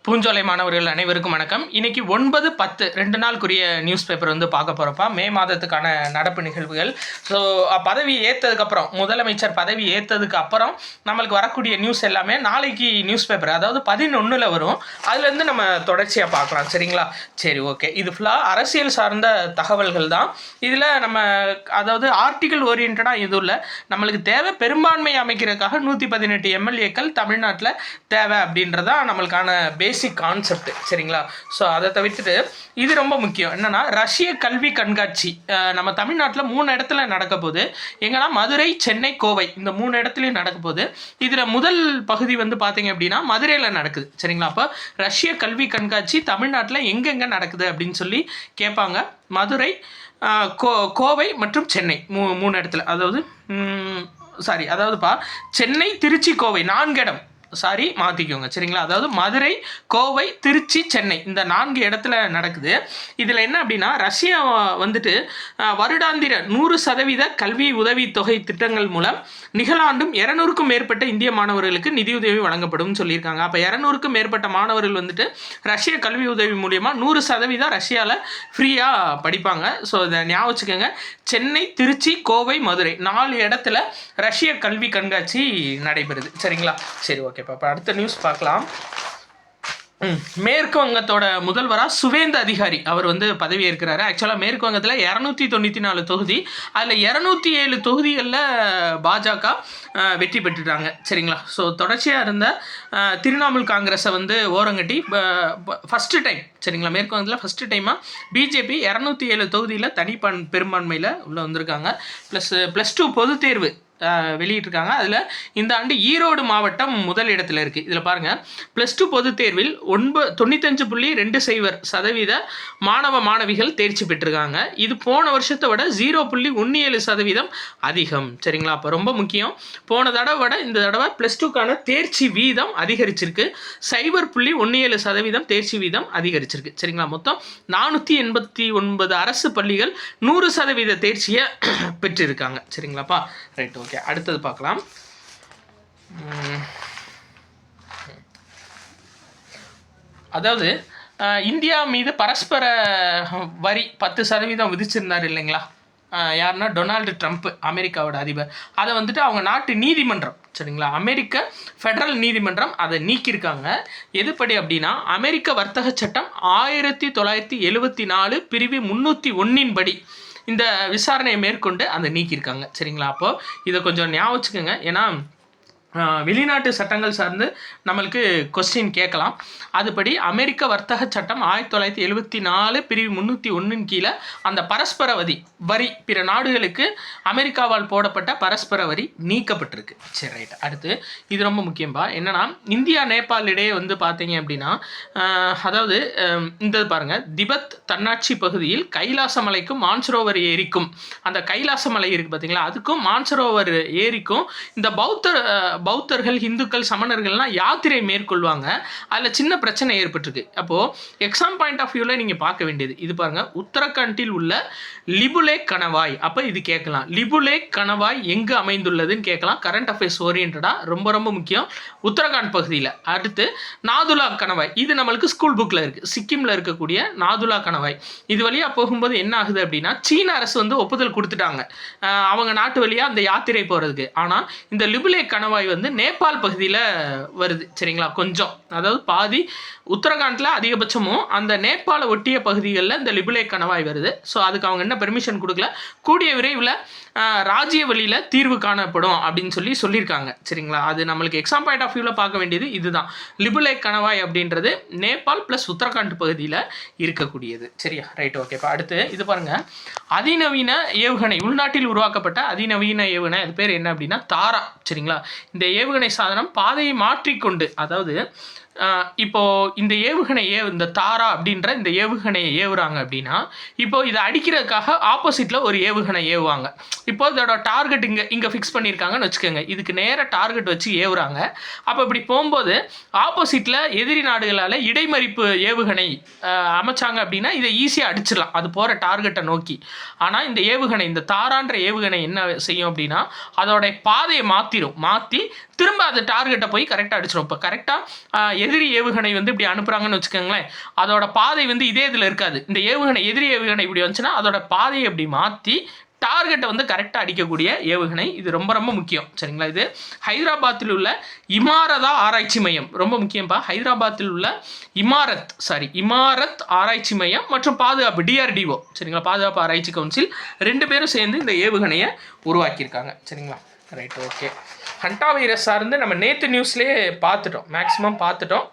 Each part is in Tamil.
பூஞ்சோலை மாணவர்கள் அனைவருக்கும் வணக்கம். இன்னைக்கு 9/10 2 நாளுக்குரிய நியூஸ் பேப்பர் வந்து பார்க்க போகிறப்பா. மே மாதத்துக்கான நடப்பு நிகழ்வுகள். ஸோ பதவி ஏற்றதுக்கப்புறம், முதலமைச்சர் பதவி ஏற்றதுக்கு அப்புறம் நம்மளுக்கு வரக்கூடிய நியூஸ் எல்லாமே நாளைக்கு நியூஸ் பேப்பர், அதாவது 11 வரும். அதுலேருந்து நம்ம தொடர்ச்சியாக பார்க்கலாம். சரிங்களா? சரி, ஓகே. இது ஃபுல்லாக அரசியல் சார்ந்த தகவல்கள் தான். இதில் நம்ம அதாவது ஆர்டிக்கல் ஓரியன்டாக எதுவும் இல்லை. நம்மளுக்கு தேவை பெரும்பான்மை அமைக்கிறதுக்காக 118 எம்எல்ஏக்கள் தமிழ்நாட்டில் தேவை அப்படின்றதான் நம்மளுக்கான பேசிக் கான்செப்ட். சரிங்களா? ஸோ அதை தவிர்த்துட்டு இது ரொம்ப முக்கியம். என்னன்னா, ரஷ்ய கல்வி கண்காட்சி நம்ம தமிழ்நாட்டில் 3 இடத்துல நடக்க போகுது. எங்கன்னா மதுரை, சென்னை, கோவை, இந்த 3 இடத்துலையும் நடக்க போகுது. இதில் முதல் பகுதி வந்து பார்த்தீங்க அப்படின்னா மதுரையில் நடக்குது. சரிங்களா? அப்போ ரஷ்ய கல்வி கண்காட்சி தமிழ்நாட்டில் எங்கெங்கே நடக்குது அப்படின்னு சொல்லி கேட்பாங்க. மதுரை, கோவை மற்றும் சென்னை 3 இடத்துல, அதாவதுப்பா சென்னை, திருச்சி, கோவை 4 இடம். மாற்றிக்கோங்க. சரிங்களா? அதாவது மதுரை, கோவை, திருச்சி, சென்னை இந்த 4 இடத்துல நடக்குது. இதில் என்ன அப்படின்னா, ரஷ்யா வந்துட்டு வருடாந்திர 100% கல்வி உதவித்தொகை திட்டங்கள் மூலம் நிகழாண்டும் 200க்கும் மேற்பட்ட இந்திய மாணவர்களுக்கு நிதியுதவி வழங்கப்படும் சொல்லியிருக்காங்க. அப்போ 200க்கும் மேற்பட்ட மாணவர்கள் வந்துட்டு ரஷ்ய கல்வி உதவி மூலியமாக 100% ரஷ்யாவில் ஃப்ரீயாக படிப்பாங்க. ஸோ இதை ஞாபகம் வச்சுக்கோங்க. சென்னை, திருச்சி, கோவை, மதுரை 4 இடத்துல ரஷ்ய கல்வி கண்காட்சி நடைபெறுது. சரிங்களா? சரி, ஓகே. இப்போ அடுத்த நியூஸ் பார்க்கலாம். மேற்கு வங்கத்தோட முதல்வராக சுவேந்த அதிகாரி அவர் வந்து பதவி ஏற்கிறாரு. ஆக்சுவலாக மேற்கு வங்கத்தில் 294 தொகுதி, அதில் 207 தொகுதிகளில் பாஜக வெற்றி பெற்றுட்டாங்க. சரிங்களா? ஸோ தொடர்ச்சியாக இருந்த திரிணாமுல் காங்கிரஸை வந்து ஓரங்கட்டி ஃபஸ்ட்டு டைம், சரிங்களா, மேற்கு வங்கத்தில் ஃபஸ்ட்டு டைமாக பிஜேபி 207 தொகுதியில் பெரும்பான்மையில் உள்ளே வந்திருக்காங்க. +2 பொதுத் தேர்வு வெளியிட்டிருக்காங்க. அதில் இந்த ஆண்டு ஈரோடு மாவட்டம் முதல் இடத்துல இருக்குது. இதில் பாருங்கள், +2 பொதுத் தேர்வில் 95.20% மாணவ மாணவிகள் தேர்ச்சி பெற்றிருக்காங்க. இது போன வருஷத்தை விட 0.17% அதிகம். சரிங்களா? அப்போ ரொம்ப முக்கியம். போன தடவை விட இந்த தடவை +2க்கான தேர்ச்சி வீதம் அதிகரிச்சிருக்கு. 0.17% தேர்ச்சி வீதம் அதிகரிச்சிருக்கு. சரிங்களா? மொத்தம் 489 அரசு பள்ளிகள் 100% தேர்ச்சியை பெற்றிருக்காங்க. சரிங்களாப்பா? Right, okay. அடுத்தது பார்க்கலாம். அதாவது இந்தியா மீது பரஸ்பர வரி 10% விதிச்சிருந்தார் இல்லைங்களா? யாருன்னா டொனால்டு ட்ரம்ப், அமெரிக்காவோட அதிபர். அதை வந்துட்டு அவங்க நாட்டு நீதிமன்றம், சரிங்களா, அமெரிக்க ஃபெடரல் நீதிமன்றம் அதை நீக்கியிருக்காங்க. எதுபடி அப்படின்னா, அமெரிக்க வர்த்தக சட்டம் 1974 பிரிவு 301 படி இந்த விசாரணையை மேற்கொண்டு அதை நீக்கியிருக்காங்க. சரிங்களா? அப்போது இதை கொஞ்சம் ஞாபகம் வச்சுக்கோங்க. ஏன்னா வெளிநாட்டு சட்டங்கள் சார்ந்து நம்மளுக்கு கொஸ்டின் கேட்கலாம். அதுபடி அமெரிக்க வர்த்தக சட்டம் 1974 பிரிவு 301 கீழே அந்த பரஸ்பர வரி பிற நாடுகளுக்கு அமெரிக்காவால் போடப்பட்ட பரஸ்பர வரி நீக்கப்பட்டிருக்கு. சரி, ரைட். அடுத்து இது ரொம்ப முக்கியம்பா. என்னன்னா, இந்தியா நேபாள் இடையே வந்து பார்த்தீங்க அப்படின்னா, அதாவது இந்த பாருங்கள், திபெத் தன்னாட்சி பகுதியில் கைலாச மலைக்கும் மான்சரோவர் ஏரிக்கும், அந்த கைலாச மலை இருக்குது பார்த்தீங்களா, அதுக்கும் மான்சரோவர் ஏரிக்கும் இந்த பௌத்தர்கள், இந்துக்கள், சமணர்கள்லாம் யாத்திரை மேற்கொள்வாங்க. அதில் சின்ன பிரச்சனை ஏற்பட்டிருக்கு. அப்போது எக்ஸாம் பாயிண்ட் ஆஃப் வியூவில் நீங்கள் பார்க்க வேண்டியது இது பாருங்கள், உத்தரகாண்டில் உள்ள லிபுலேக் கணவாய். அப்போ இது கேட்கலாம், லிபுலேக் கணவாய் எங்கு அமைந்துள்ளதுன்னு கேட்கலாம். கரண்ட் அஃபேர்ஸ் ஓரியன்டாக ரொம்ப ரொம்ப முக்கியம். உத்தரகாண்ட் பகுதியில். அடுத்து நாதுலா கணவாய், இது நம்மளுக்கு ஸ்கூல் புக்கில் இருக்குது. சிக்கிமில் இருக்கக்கூடிய நாதுலா கணவாய். இது வழியாக போகும்போது என்ன ஆகுது அப்படின்னா, சீன அரசு வந்து ஒப்புதல் கொடுத்துட்டாங்க அவங்க நாட்டு வழியாக அந்த யாத்திரை போகிறதுக்கு. ஆனால் இந்த லிபுலேக் கணவாய் வந்து நேபாள் பகுதியில் வருது. சரிங்களா? கொஞ்சம், அதாவது பாதி உத்தரகாண்டில் அதிகபட்சமும் அந்த நேபாள ஒட்டிய பகுதிகளில் இந்த லிபுலேக் கணவாய் வருது. ஸோ அதுக்கு அவங்க என்ன பெர்மிஷன் கொடுக்கல. கூடிய விரைவில் ராஜ்ய வழியில் தீர்வு காணப்படும் அப்படின்னு சொல்லியிருக்காங்க. சரிங்களா? அது நம்மளுக்கு எக்ஸாம் பாயிண்ட் ஆஃப் வியூவில் பார்க்க வேண்டியது இதுதான். லிபுலேக் கணவாய் அப்படின்றது நேபாள் + உத்தரகாண்ட் பகுதியில் இருக்கக்கூடியது. சரியா? Right, okay. இப்போ அடுத்து இது பாருங்கள், அதிநவீன ஏவுகணை, உள்நாட்டில் உருவாக்கப்பட்ட அதிநவீன ஏவுகணை. அது பேர் என்ன அப்படின்னா தாரா. சரிங்களா? இந்த ஏவுகணை சாதனம் பாதையை மாற்றிக்கொண்டு, அதாவது இப்போது இந்த ஏவுகணை இந்த தாரா அப்படின்ற இந்த ஏவுகணையை ஏவுறாங்க அப்படின்னா, இப்போது இதை அடிக்கிறதுக்காக ஆப்போசிட்டில் ஒரு ஏவுகணை ஏவுவாங்க. இப்போ இதோட டார்கெட் இங்கே ஃபிக்ஸ் பண்ணியிருக்காங்கன்னு வச்சுக்கோங்க. இதுக்கு நேராக டார்கெட் வச்சு ஏவுறாங்க. அப்போ இப்படி போகும்போது ஆப்போசிட்டில் எதிரி நாடுகளால் இடைமறிப்பு ஏவுகணை அமைச்சாங்க அப்படின்னா இதை ஈஸியாக அடிச்சிடலாம், அது போகிற டார்கெட்டை நோக்கி. ஆனால் இந்த ஏவுகணை, இந்த தாரான்ற ஏவுகணை என்ன செய்யும் அப்படின்னா, அதோட பாதையை மாற்றி திரும்ப அது டார்கெட்டை போய் கரெக்டாக அடிச்சிடும். இப்போ கரெக்டாக எதிரி ஏவுகணை வந்து இப்படி அனுப்புகிறாங்கன்னு வச்சுக்கோங்களேன், அதோட பாதை வந்து இதே இதில் இருக்காது. இந்த ஏவுகணை எதிரி ஏவுகணை இப்படி வந்துச்சுன்னா அதோட பாதையை அப்படி மாற்றி டார்கெட்டை வந்து கரெக்டாக அடிக்கக்கூடிய ஏவுகணை. இது ரொம்ப ரொம்ப முக்கியம், சரிங்களா. இது ஹைதராபாத்தில் உள்ள இமாரதா ஆராய்ச்சி மையம், ரொம்ப முக்கியம்ப்பா. ஹைதராபாத்தில் உள்ள இமாரத் ஆராய்ச்சி மையம் மற்றும் பாதுகாப்பு DRDO, சரிங்களா, பாதுகாப்பு ஆராய்ச்சி கவுன்சில் 2 பேரும் சேர்ந்து இந்த ஏவுகணையை உருவாக்கியிருக்காங்க, சரிங்களா. Right, okay. ஹண்டா வைரஸ் சார்ந்து நம்ம நேற்று நியூஸ்லேயே பார்த்துட்டோம், மேக்ஸிமம் பார்த்துட்டோம்,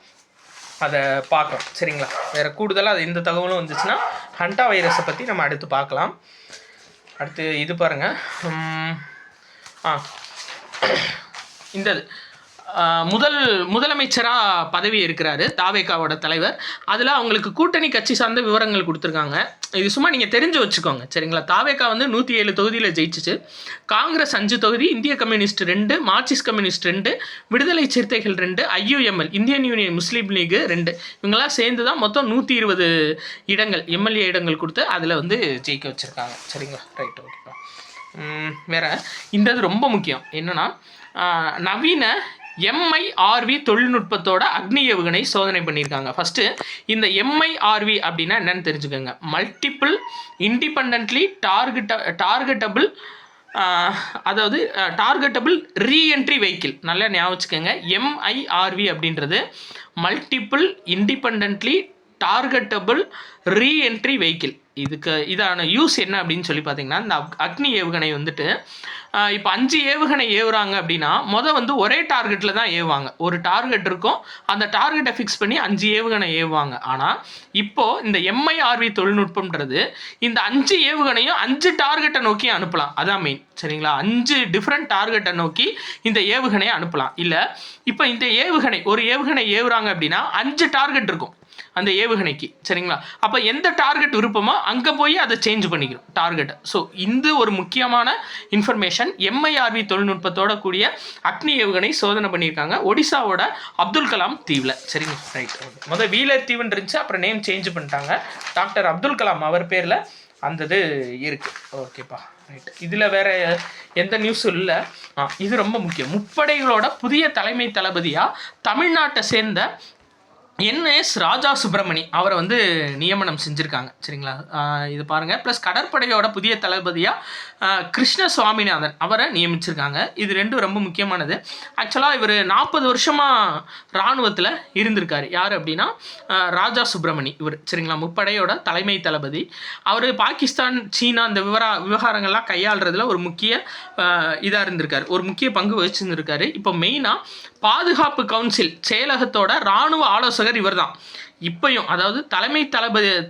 அதை பார்க்கலாம், சரிங்களா. வேறு கூடுதலாக அது எந்த தகவலும் வந்துச்சுன்னா ஹண்டா வைரஸை பற்றி நம்ம அடுத்து பார்க்கலாம். அடுத்து இது பாருங்கள், இந்த முதலமைச்சராக பதவி இருக்கிறாரு தாவேகாவோட தலைவர். அதில் அவங்களுக்கு கூட்டணி கட்சி சார்ந்த விவரங்கள் கொடுத்துருக்காங்க. இது சும்மா நீங்கள் தெரிஞ்சு வச்சுக்கோங்க, சரிங்களா. தாவேகா வந்து 107 தொகுதியில் ஜெயிச்சிச்சு. காங்கிரஸ் 5 தொகுதி, இந்திய கம்யூனிஸ்ட் 2, மார்க்சிஸ்ட் கம்யூனிஸ்ட் 2, விடுதலை சிறுத்தைகள் 2, IUML இந்தியன் யூனியன் முஸ்லீம் லீக் 2, இவங்கெல்லாம் சேர்ந்து தான் மொத்தம் 120 இடங்கள் MLA இடங்கள் கொடுத்து அதில் வந்து ஜெயிக்க வச்சுருக்காங்க, சரிங்களா. ரைட், ஓகேப்பா. வேறு இந்த இது ரொம்ப முக்கியம் என்னென்னா, நவீன MIRV தொழில்நுட்பத்தோட அக்னி ஏவுகணை சோதனை பண்ணியிருக்காங்க. ஃபஸ்ட்டு இந்த MIRV அப்படின்னா என்னன்னு தெரிஞ்சுக்கோங்க. மல்டிபிள் இண்டிபெண்டன்ட்லி டார்கெட்டபிள், அதாவது டார்கெட்டபிள் ரீஎன்ட்ரி வெஹிக்கிள். நல்லா ஞாபகம் வச்சுக்கோங்க. MIRV அப்படின்றது multiple independently targetable reentry vehicle. இதான யூஸ் என்ன அப்படின்னு சொல்லி பார்த்தீங்கன்னா, இந்த அக்னி ஏவுகணை வந்துட்டு இப்போ 5 ஏவுகணை ஏவுறாங்க அப்படின்னா வந்து ஒரே டார்கெட்டில் தான் ஏவுவாங்க. ஒரு டார்கெட் இருக்கும், அந்த டார்கெட்டை ஃபிக்ஸ் பண்ணி 5 ஏவுகணை ஏவுவாங்க. ஆனால் இப்போது இந்த MIRV தொழில்நுட்பம்ன்றது இந்த 5 ஏவுகணையும் 5 டார்கெட்டை நோக்கி அனுப்பலாம். அதான் மெயின், சரிங்களா. 5 டிஃப்ரெண்ட் டார்கெட்டை நோக்கி இந்த ஏவுகணையை அனுப்பலாம். இல்லை இப்போ இந்த ஒரு ஏவுகணை ஏவுறாங்க அப்படின்னா 5 டார்கெட் இருக்கும் அந்த ஏவுகணைக்கு, சரிங்களா. அப்போ எந்த டார்கெட் விருப்பமோ அங்கே போய் அதை சேஞ்ச் பண்ணிக்கிறோம் டார்கெட்டை. ஸோ இந்த ஒரு முக்கியமான இன்ஃபர்மேஷன். MIRV தொழில்நுட்பத்தோட கூடிய அக்னி ஏவுகணை சோதனை பண்ணியிருக்காங்க ஒடிசாவோட அப்துல் கலாம் தீவில், சரிங்க. ரைட், முதல் வீலர் தீவுன்னு இருந்துச்சு, அப்புறம் நேம் சேஞ்ச் பண்ணிட்டாங்க. டாக்டர் அப்துல் கலாம் அவர் பேரில் அந்த இது இருக்குது. ஓகேப்பா, ரைட். இதில் வேறு எந்த நியூஸும் இல்லை. இது ரொம்ப முக்கியம். முப்படைகளோட புதிய தலைமை தளபதியாக தமிழ்நாட்டை சேர்ந்த NS ராஜா சுப்பிரமணி அவரை வந்து நியமனம் செஞ்சுருக்காங்க, சரிங்களா. இது பாருங்கள். ப்ளஸ் கடற்படையோட புதிய தளபதியாக கிருஷ்ண சுவாமிநாதன் அவரை நியமிச்சிருக்காங்க. இது 2 ரொம்ப முக்கியமானது. ஆக்சுவலாக இவர் 40 வருஷமாக இராணுவத்தில் இருந்திருக்காரு. யார் அப்படின்னா ராஜா சுப்பிரமணி இவர், சரிங்களா. முப்படையோட தலைமை தளபதி. அவர் பாகிஸ்தான், சீனா இந்த விவகாரங்கள்லாம் கையாளுறதுல ஒரு முக்கிய இதாக இருந்திருக்காரு, ஒரு முக்கிய பங்கு வச்சுருந்துருக்காரு. இப்போ மெயினாக பாதுகாப்பு கவுன்சில் செயலகத்தோட இராணுவ ஆலோசகர் இவர் தான். இப்பையும் அதாவது தலைமை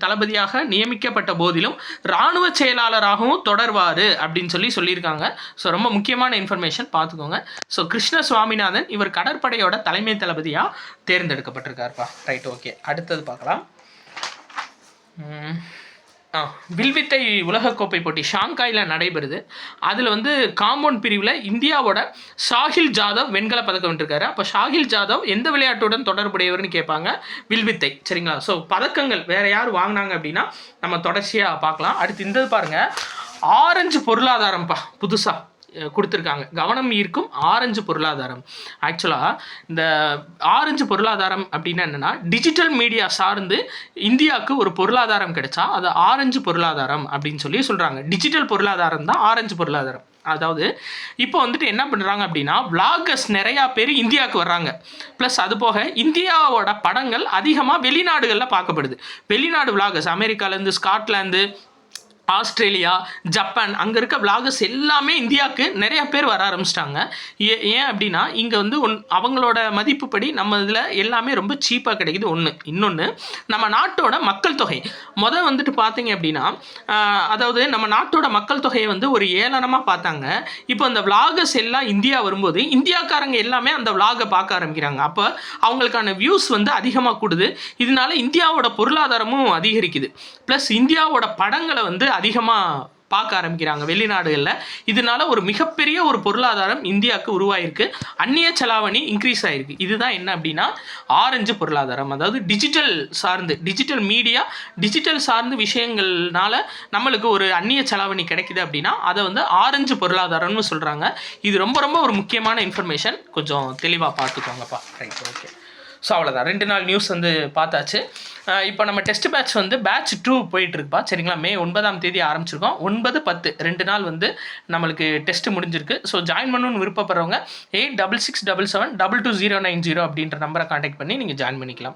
தளபதியாக நியமிக்கப்பட்ட போதிலும் இராணுவ செயலாளராகவும் தொடர்வார் அப்படின்னு சொல்லியிருக்காங்க. ஸோ ரொம்ப முக்கியமான இன்ஃபர்மேஷன் பார்த்துக்கோங்க. ஸோ கிருஷ்ண சுவாமிநாதன் இவர் கடற்படையோட தலைமை தளபதியாக தேர்ந்தெடுக்கப்பட்டிருக்காருப்பா. Right, okay. அடுத்தது பார்க்கலாம். வில்வித்தை உலகக்கோப்பை போட்டி ஷாங்காயில் நடைபெறுது. அதில் வந்து காம்பவுண்ட் பிரிவில் இந்தியாவோட ஷாஹில் ஜாதவ் வெண்கல பதக்கம் வென்றிருக்காரு. அப்போ ஷாஹில் ஜாதவ் எந்த விளையாட்டுடன் தொடர்புடையவர்னு கேட்பாங்க. வில்வித்தை, சரிங்களா. ஸோ பதக்கங்கள் வேறு யார் வாங்கினாங்க அப்படின்னா நம்ம தொடர்ச்சியாக பார்க்கலாம். அடுத்து இந்த பாருங்கள், ஆரஞ்சு பொருளாதாரம்ப்பா புதுசாக கொடுத்துருக்காங்க. கவனம் ஈர்க்கும் ஆரஞ்சு பொருளாதாரம். ஆக்சுவலாக இந்த ஆரஞ்சு பொருளாதாரம் அப்படின்னா என்னென்னா, டிஜிட்டல் மீடியா சார்ந்து இந்தியாவுக்கு ஒரு பொருளாதாரம் கிடைச்சா அது ஆரஞ்சு பொருளாதாரம் அப்படின்னு சொல்கிறாங்க. டிஜிட்டல் பொருளாதாரம் தான் ஆரஞ்சு பொருளாதாரம். அதாவது இப்போ வந்துட்டு என்ன பண்ணுறாங்க அப்படின்னா, விளாகர்ஸ் நிறையா பேர் இந்தியாவுக்கு வர்றாங்க. ப்ளஸ் அது போக இந்தியாவோட படங்கள் அதிகமாக வெளிநாடுகளில் பார்க்கப்படுது. வெளிநாடு விளாகர்ஸ் அமெரிக்காலேருந்து, ஸ்காட்லாந்து, ஆஸ்திரேலியா, ஜப்பான் அங்கே இருக்க விளாகர்ஸ் எல்லாமே இந்தியாவுக்கு நிறையா பேர் வர ஆரம்பிச்சிட்டாங்க. ஏன் அப்படின்னா இங்கே வந்து அவங்களோட மதிப்புப்படி நம்ம இதில் எல்லாமே ரொம்ப சீப்பாக கிடைக்குது. இன்னொன்று நம்ம நாட்டோட மக்கள் தொகை வந்துட்டு பார்த்தீங்க அப்படின்னா, அதாவது நம்ம நாட்டோட மக்கள் தொகையை வந்து ஒரு ஏளனமாக பார்த்தாங்க. இப்போ அந்த விளாகர்ஸ் எல்லாம் இந்தியா வரும்போது இந்தியாக்காரங்க எல்லாமே அந்த விளாகை பார்க்க ஆரம்பிக்கிறாங்க. அப்போ அவங்களுக்கான வியூஸ் வந்து அதிகமாக கூடுது. இதனால இந்தியாவோட பொருளாதாரமும் அதிகரிக்குது. ப்ளஸ் இந்தியாவோட படங்களை வந்து அதிகமாக பார்க்க ஆரம்பிக்கிறாங்க வெளிநாடுகளில். இதனால ஒரு மிகப்பெரிய ஒரு பொருளாதாரம் இந்தியாவுக்கு உருவாயிருக்கு. அந்நிய செலாவணி இன்க்ரீஸ் ஆகிருக்கு. இதுதான் என்ன அப்படின்னா ஆரஞ்சு பொருளாதாரம். அதாவது டிஜிட்டல் மீடியா, டிஜிட்டல் சார்ந்த விஷயங்கள்னால நம்மளுக்கு ஒரு அந்நிய செலாவணி கிடைக்குது அப்படின்னா அதை வந்து ஆரஞ்சு பொருளாதாரம்னு சொல்கிறாங்க. இது ரொம்ப ரொம்ப ஒரு முக்கியமான இன்ஃபர்மேஷன். கொஞ்சம் தெளிவாக பார்த்துக்கோங்கப்பா. Right, okay. ஸோ அவ்வளோதான், 2 நாள் நியூஸ் வந்து பார்த்தாச்சு. இப்போ நம்ம டெஸ்ட் பேட்ச் வந்து பேட்ச் 2 போயிட்டுருக்குப்பா. சரிங்களா? மே 9ஆம் தேதி ஆரம்பிச்சிருக்கோம். 9, 10 2 நாள் வந்து நம்மளுக்கு டெஸ்ட் முடிஞ்சிருக்கு. ஸோ ஜாயின் பண்ணணும்னு விருப்பப்படுறவங்க 8667722090 அப்படின்ற நம்பரை கான்டாக்ட் பண்ணி நீங்கள் ஜாயின் பண்ணிக்கலாம்.